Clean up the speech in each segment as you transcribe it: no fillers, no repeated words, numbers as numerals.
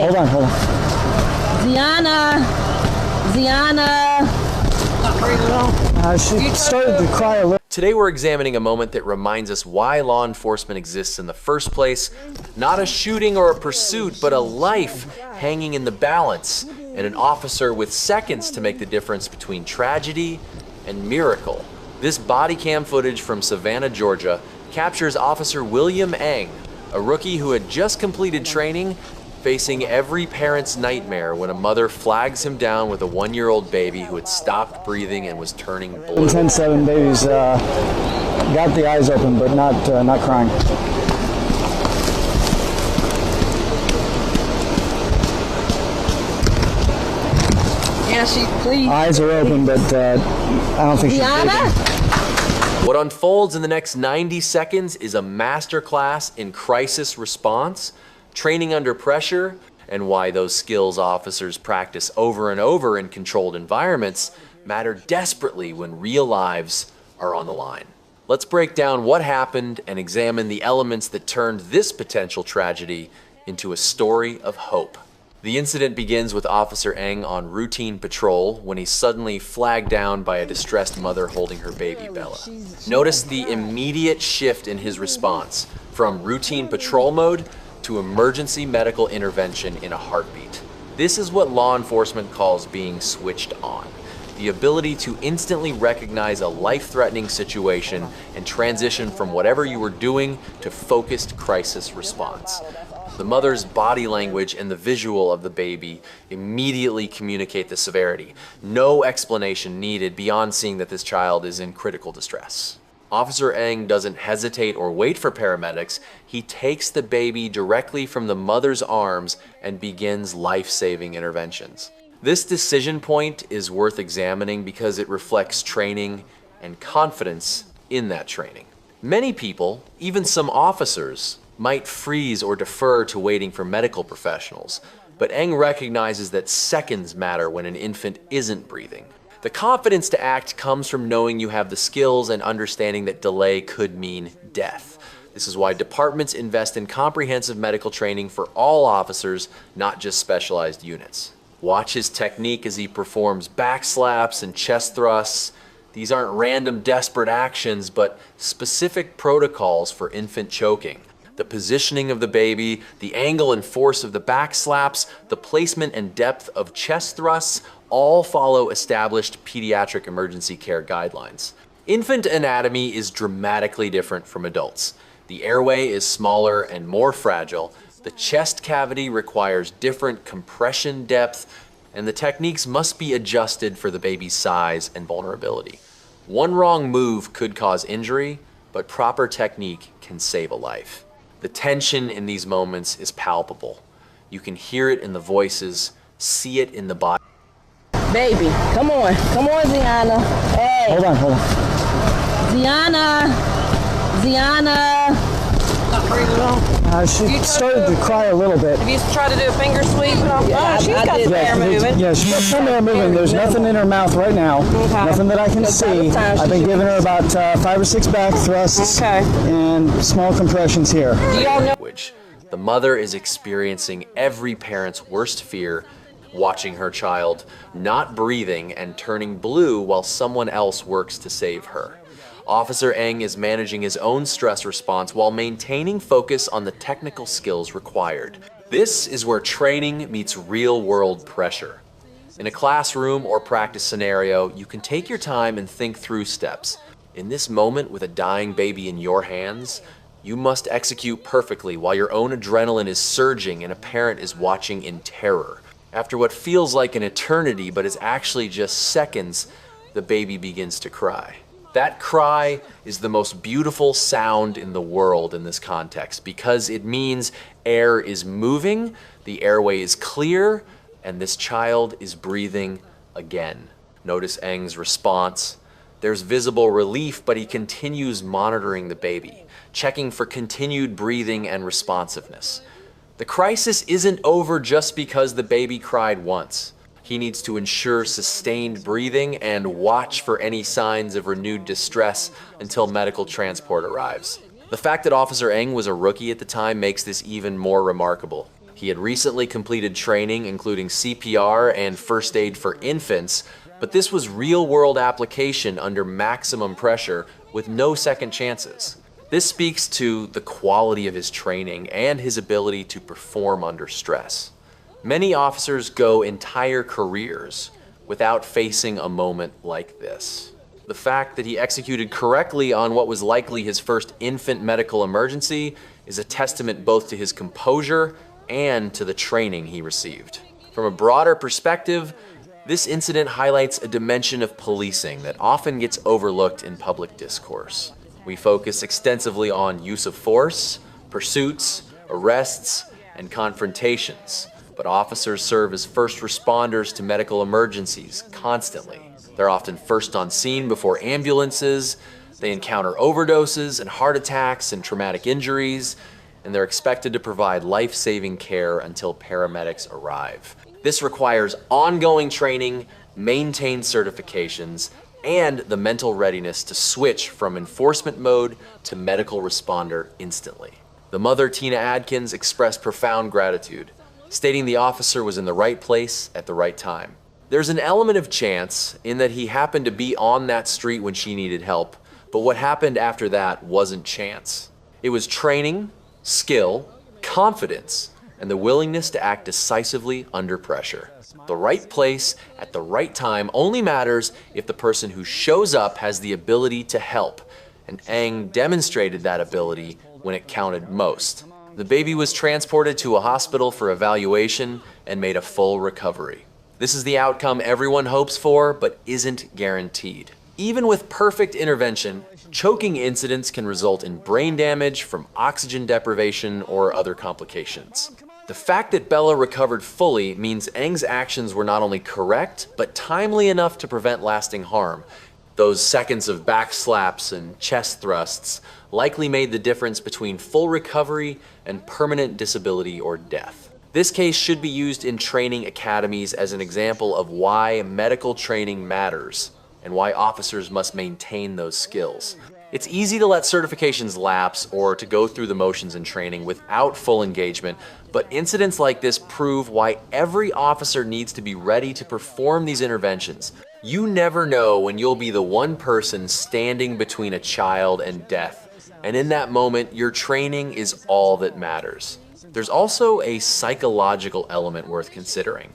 Hold on, hold on. Ziana. Not breathing at all. She started to cry a little. Today we're examining a moment that reminds us why law enforcement exists in the first place. Not a shooting or a pursuit, but a life hanging in the balance, and an officer with seconds to make the difference between tragedy and miracle. This body cam footage from Savannah, Georgia, captures Officer William Eng, a rookie who had just completed training, facing every parent's nightmare when a mother flags him down with a 1-year-old baby who had stopped breathing and was turning blue. 10-7 babies got the eyes open, but not crying. Yeah, please. Eyes are open, but I don't think she's breathing. What unfolds in the next 90 seconds is a masterclass in crisis response, training under pressure, and why those skills officers practice over and over in controlled environments matter desperately when real lives are on the line. Let's break down what happened and examine the elements that turned this potential tragedy into a story of hope. The incident begins with Officer Eng on routine patrol when he's suddenly flagged down by a distressed mother holding her baby Bella. Notice the immediate shift in his response from routine patrol mode to emergency medical intervention in a heartbeat. This is what law enforcement calls being switched on. The ability to instantly recognize a life-threatening situation and transition from whatever you were doing to focused crisis response. The mother's body language and the visual of the baby immediately communicate the severity. No explanation needed beyond seeing that this child is in critical distress. Officer Eng doesn't hesitate or wait for paramedics. He takes the baby directly from the mother's arms and begins life-saving interventions. This decision point is worth examining because it reflects training and confidence in that training. Many people, even some officers, might freeze or defer to waiting for medical professionals, but Eng recognizes that seconds matter when an infant isn't breathing. The confidence to act comes from knowing you have the skills and understanding that delay could mean death. This is why departments invest in comprehensive medical training for all officers, not just specialized units. Watch his technique as he performs back slaps and chest thrusts. These aren't random desperate actions, but specific protocols for infant choking. The positioning of the baby, the angle and force of the back slaps, the placement and depth of chest thrusts, all follow established pediatric emergency care guidelines. Infant anatomy is dramatically different from adults. The airway is smaller and more fragile. The chest cavity requires different compression depth, and the techniques must be adjusted for the baby's size and vulnerability. One wrong move could cause injury, but proper technique can save a life. The tension in these moments is palpable. You can hear it in the voices, see it in the body. Baby, come on, Ziana. Hey. Hold on. Ziana. Not breathing at all. She started to cry a little bit. Have you tried to do a finger sweep? Yeah, she's got some air moving. Yeah, she's got some air moving. There's nothing in her mouth right now. Okay. Nothing that I can see. I've been giving her about 5 or 6 back thrusts and small compressions here. Do y'all know? The mother is experiencing every parent's worst fear, watching her child not breathing and turning blue while someone else works to save her. Officer Eng is managing his own stress response while maintaining focus on the technical skills required. This is where training meets real-world pressure. In a classroom or practice scenario, you can take your time and think through steps. In this moment with a dying baby in your hands, you must execute perfectly while your own adrenaline is surging and a parent is watching in terror. After what feels like an eternity but is actually just seconds, the baby begins to cry. That cry is the most beautiful sound in the world in this context because it means air is moving, the airway is clear, and this child is breathing again. Notice Eng's response. There's visible relief, but he continues monitoring the baby, checking for continued breathing and responsiveness. The crisis isn't over just because the baby cried once. He needs to ensure sustained breathing and watch for any signs of renewed distress until medical transport arrives. The fact that Officer Eng was a rookie at the time makes this even more remarkable. He had recently completed training including CPR and first aid for infants, but this was real-world application under maximum pressure with no second chances. This speaks to the quality of his training and his ability to perform under stress. Many officers go entire careers without facing a moment like this. The fact that he executed correctly on what was likely his first infant medical emergency is a testament both to his composure and to the training he received. From a broader perspective, this incident highlights a dimension of policing that often gets overlooked in public discourse. We focus extensively on use of force, pursuits, arrests, and confrontations, but officers serve as first responders to medical emergencies constantly. They're often first on scene before ambulances, they encounter overdoses and heart attacks and traumatic injuries, and they're expected to provide life-saving care until paramedics arrive. This requires ongoing training, maintained certifications, and the mental readiness to switch from enforcement mode to medical responder instantly. The mother, Tina Adkins, expressed profound gratitude, stating the officer was in the right place at the right time. There's an element of chance in that he happened to be on that street when she needed help, but what happened after that wasn't chance. It was training, skill, confidence, and the willingness to act decisively under pressure. The right place at the right time only matters if the person who shows up has the ability to help, and Eng demonstrated that ability when it counted most. The baby was transported to a hospital for evaluation and made a full recovery. This is the outcome everyone hopes for, but isn't guaranteed. Even with perfect intervention, choking incidents can result in brain damage from oxygen deprivation or other complications. The fact that Bella recovered fully means Eng's actions were not only correct, but timely enough to prevent lasting harm. Those seconds of back slaps and chest thrusts likely made the difference between full recovery and permanent disability or death. This case should be used in training academies as an example of why medical training matters and why officers must maintain those skills. It's easy to let certifications lapse or to go through the motions in training without full engagement, but incidents like this prove why every officer needs to be ready to perform these interventions. You never know when you'll be the one person standing between a child and death, and in that moment, your training is all that matters. There's also a psychological element worth considering.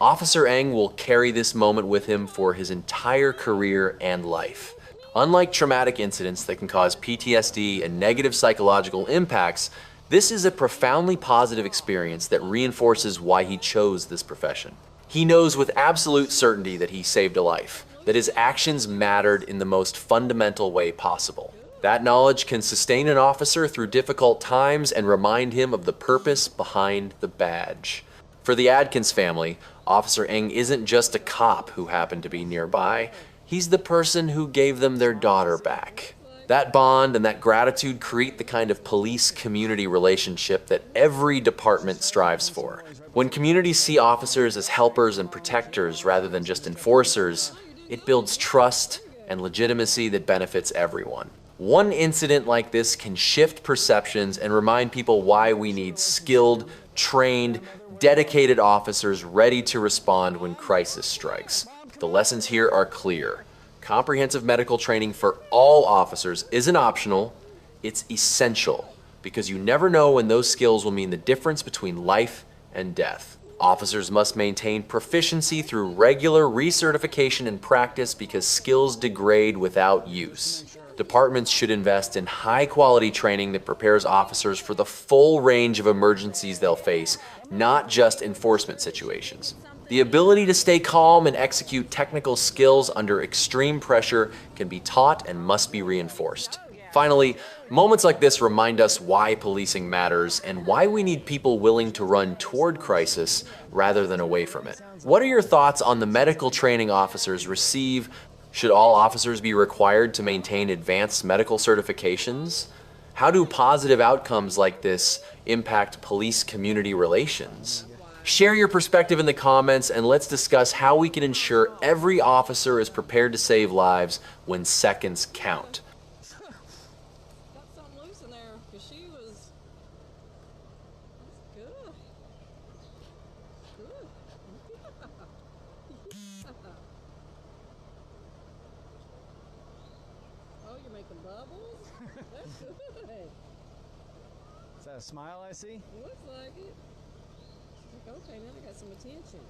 Officer Eng will carry this moment with him for his entire career and life. Unlike traumatic incidents that can cause PTSD and negative psychological impacts, this is a profoundly positive experience that reinforces why he chose this profession. He knows with absolute certainty that he saved a life, that his actions mattered in the most fundamental way possible. That knowledge can sustain an officer through difficult times and remind him of the purpose behind the badge. For the Adkins family, Officer Eng isn't just a cop who happened to be nearby. He's the person who gave them their daughter back. That bond and that gratitude create the kind of police-community relationship that every department strives for. When communities see officers as helpers and protectors rather than just enforcers, it builds trust and legitimacy that benefits everyone. One incident like this can shift perceptions and remind people why we need skilled, trained, dedicated officers ready to respond when crisis strikes. The lessons here are clear. Comprehensive medical training for all officers isn't optional, it's essential, because you never know when those skills will mean the difference between life and death. Officers must maintain proficiency through regular recertification and practice because skills degrade without use. Departments should invest in high-quality training that prepares officers for the full range of emergencies they'll face, not just enforcement situations. The ability to stay calm and execute technical skills under extreme pressure can be taught and must be reinforced. Finally, moments like this remind us why policing matters and why we need people willing to run toward crisis rather than away from it. What are your thoughts on the medical training officers receive? Should all officers be required to maintain advanced medical certifications? How do positive outcomes like this impact police-community relations? Share your perspective in the comments and let's discuss how we can ensure every officer is prepared to save lives when seconds count. Got something loose in there, 'cause she was... That's good. good. Oh, you're making bubbles? That's good. Is that a smile I see? Looks like it. Okay, now I got some attention.